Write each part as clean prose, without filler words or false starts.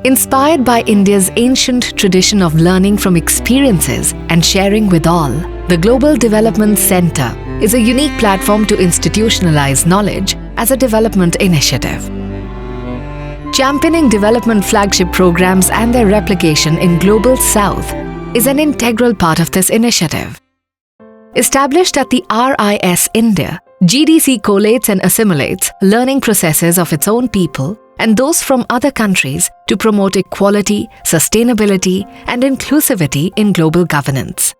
Inspired by India's ancient tradition of learning from experiences and sharing with all, the Global Development Centre is a unique platform to institutionalize knowledge as a development initiative. Championing development flagship programs and their replication in Global South is an integral part of this initiative. Established at the RIS India, GDC collates and assimilates learning processes of its own people and those from other countries to promote equality, sustainability, and inclusivity in global governance.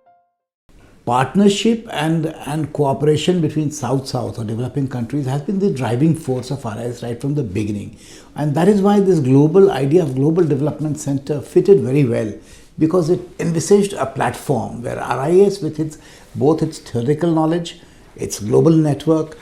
Partnership and cooperation between South-South or developing countries has been the driving force of RIS right from the beginning. And that is why this global idea of Global Development Centre fitted very well, because it envisaged a platform where RIS, with both its theoretical knowledge, its global network,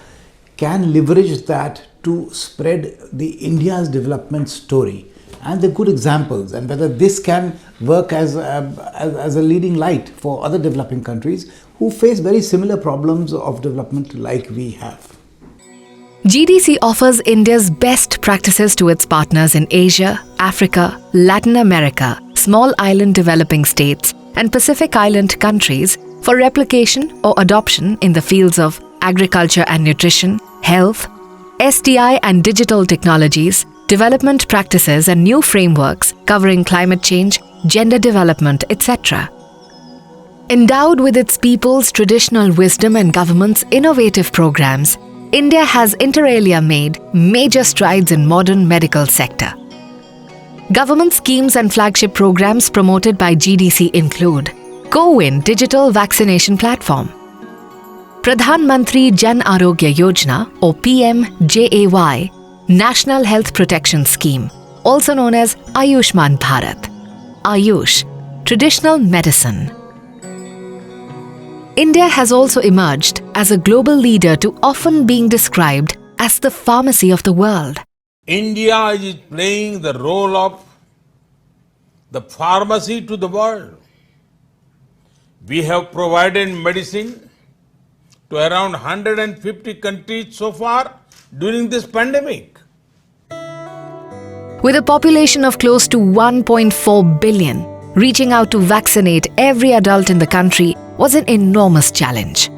can leverage that to spread the India's development story and the good examples, and whether this can work as a leading light for other developing countries who face very similar problems of development like we have. GDC offers India's best practices to its partners in Asia, Africa, Latin America, small island developing states, and Pacific Island countries for replication or adoption in the fields of agriculture and nutrition, health, STI and digital technologies, development practices and new frameworks covering climate change, gender development, etc. Endowed with its people's traditional wisdom and government's innovative programs, India has inter alia made major strides in modern medical sector. Government schemes and flagship programs promoted by GDC include Co-Win Digital Vaccination Platform, Pradhan Mantri Jan Arogya Yojana or PMJAY, National Health Protection Scheme, also known as Ayushman Bharat, AYUSH, Traditional Medicine. India has also emerged as a global leader to often being described as the pharmacy of the world. India is playing the role of the pharmacy to the world. We have provided medicine to around 150 countries so far during this pandemic. With a population of close to 1.4 billion, reaching out to vaccinate every adult in the country was an enormous challenge.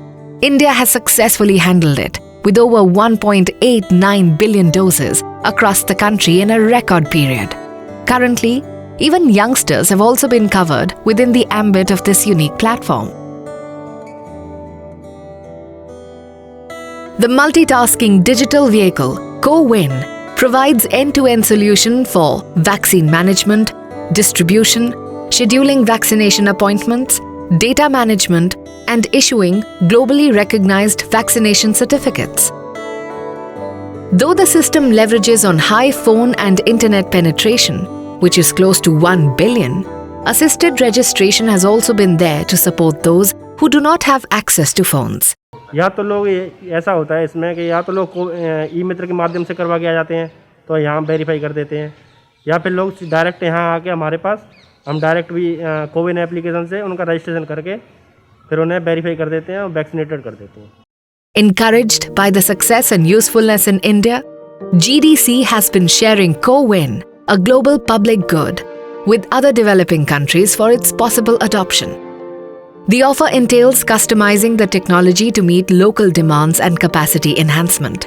India has successfully handled it with over 1.89 billion doses across the country in a record period. Currently, even youngsters have also been covered within the ambit of this unique platform. The multitasking digital vehicle, Co-Win, provides end-to-end solution for vaccine management, distribution, scheduling vaccination appointments, data management, and issuing globally recognized vaccination certificates. Though the system leverages on high phone and internet penetration, which is close to 1 billion, assisted registration has also been there to support those who do not have access to phones. या तो लोग ऐसा होता है इसमें कि या तो लोग ई मित्र के माध्यम से करवा के आ जाते हैं तो यहाँ वेरीफाई कर देते हैं, या फिर लोग डायरेक्ट यहाँ आके हमारे पास हम डायरेक्ट भी कोविन एप्लीकेशन से उनका रजिस्ट्रेशन करके फिर उन्हें वेरीफाई कर देते हैं और वैक्सीनेटेड कर देते हैं. Encouraged by the success and usefulness in India, GDC has been sharing Co-Win, a global public good, with other developing countries for its possible adoption. The offer entails customizing the technology to meet local demands and capacity enhancement.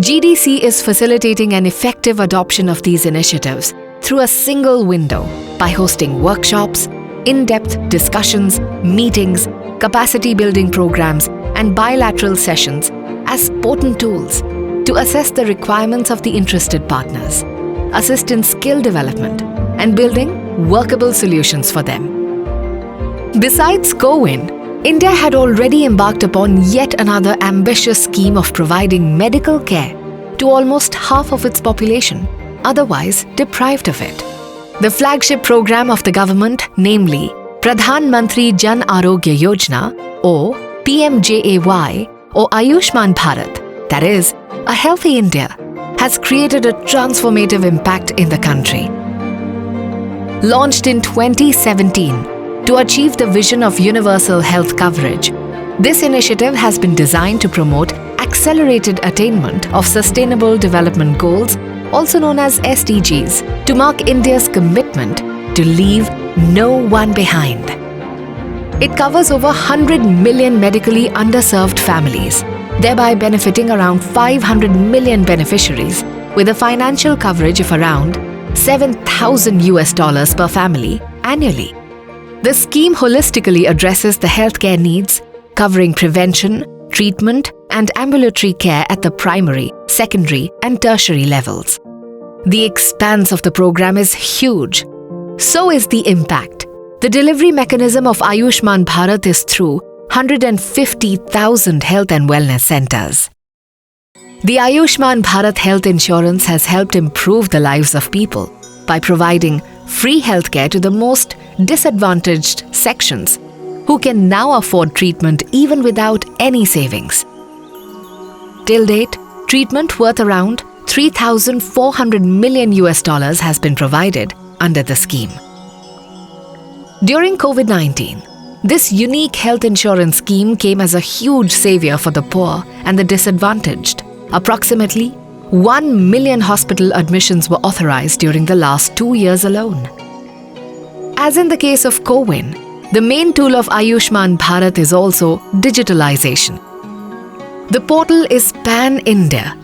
GDC is facilitating an effective adoption of these initiatives through a single window by hosting workshops, in-depth discussions, meetings, capacity building programs, and bilateral sessions as potent tools to assess the requirements of the interested partners, assist in skill development, and building workable solutions for them. Besides Co-Win, India had already embarked upon yet another ambitious scheme of providing medical care to almost half of its population, otherwise deprived of it. The flagship program of the government, namely Pradhan Mantri Jan Arogya Yojana or PMJAY or Ayushman Bharat, that is, a healthy India, has created a transformative impact in the country. Launched in 2017, to achieve the vision of universal health coverage, this initiative has been designed to promote accelerated attainment of sustainable development goals also known as SDGs, to mark India's commitment to leave no one behind. It covers over 100 million medically underserved families, thereby benefiting around 500 million beneficiaries with a financial coverage of around $7,000 per family annually. The scheme holistically addresses the healthcare needs, covering prevention, treatment, and ambulatory care at the primary, secondary, and tertiary levels. The expanse of the program is huge. So is the impact. The delivery mechanism of Ayushman Bharat is through 150,000 health and wellness centers. The Ayushman Bharat health insurance has helped improve the lives of people by providing free healthcare to the most disadvantaged sections who can now afford treatment even without any savings. Till date, treatment worth around $3,400 million has been provided under the scheme. During COVID-19, this unique health insurance scheme came as a huge savior for the poor and the disadvantaged. Approximately 1 million hospital admissions were authorized during the last 2 years alone. As in the case of CoWIN, the main tool of Ayushman Bharat is also digitalization. The portal is pan-India.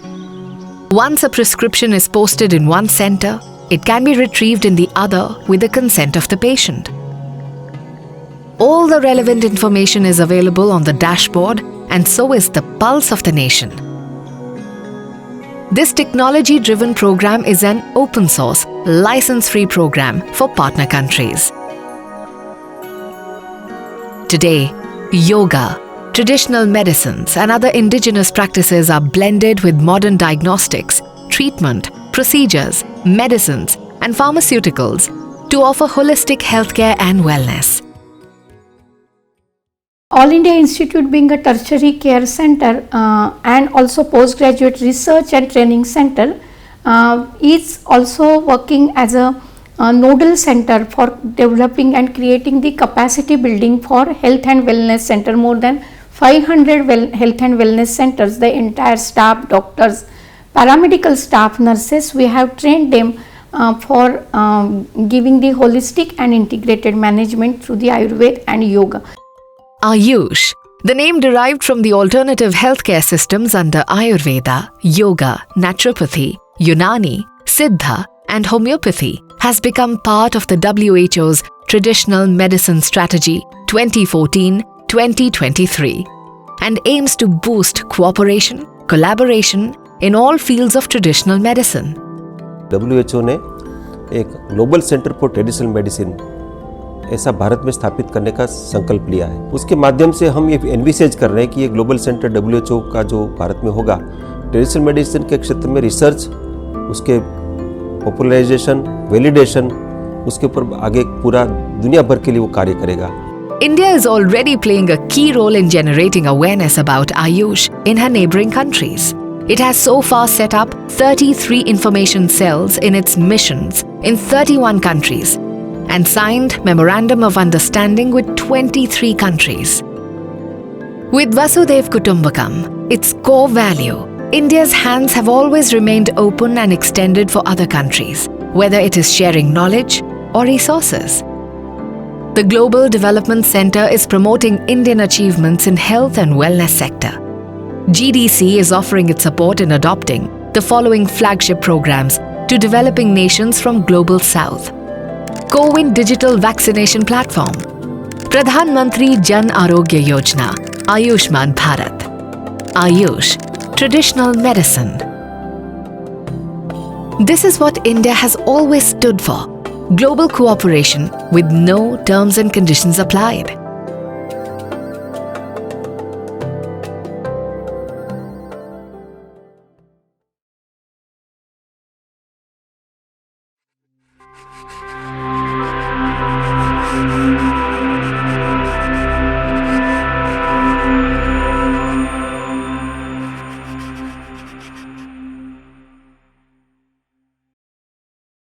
Once a prescription is posted in one center, it can be retrieved in the other with the consent of the patient. All the relevant information is available on the dashboard, and so is the pulse of the nation. This technology-driven program is an open-source, license-free program for partner countries. Today, yoga, traditional medicines, and other indigenous practices are blended with modern diagnostics, treatment, procedures, medicines, and pharmaceuticals to offer holistic healthcare and wellness. All India Institute being a tertiary care center and also postgraduate research and training center is also working as a nodal center for developing and creating the capacity building for health and wellness center. More than 500 health and wellness centers, the entire staff, doctors, paramedical staff, nurses, we have trained them for giving the holistic and integrated management through the Ayurveda and yoga. AYUSH, the name derived from the alternative healthcare systems under Ayurveda, Yoga, Naturopathy, Unani, Siddha, and Homeopathy, has become part of the WHO's Traditional Medicine Strategy 2014-2023 and aims to boost cooperation, collaboration in all fields of traditional medicine. WHO ने एक global centre for traditional medicine ऐसा भारत में स्थापित करने का संकल्प लिया है। उसके माध्यम से हम ये एनविसेज कर रहे हैं कि ये ग्लोबल सेंटर WHO का जो भारत में होगा, ट्रेडिशनल मेडिसिन के क्षेत्र में रिसर्च, उसके पॉपुलराइजेशन, वैलिडेशन, उसके ऊपर आगे पूरा दुनिया भर के लिए वो कार्य करेगा। India is already playing a key role in generating awareness about AYUSH in her neighboring countries. It has so far set up 33 information cells in its missions in 31 countries and signed Memorandum of Understanding with 23 countries. With Vasudhaiv Kutumbakam, its core value, India's hands have always remained open and extended for other countries, whether it is sharing knowledge or resources. The Global Development Center is promoting Indian achievements in health and wellness sector. GDC is offering its support in adopting the following flagship programs to developing nations from Global South. CoWIN Digital Vaccination Platform, Pradhan Mantri Jan Arogya Yojana, Ayushman Bharat, AYUSH, Traditional Medicine. This is what India has always stood for: global cooperation with no terms and conditions applied.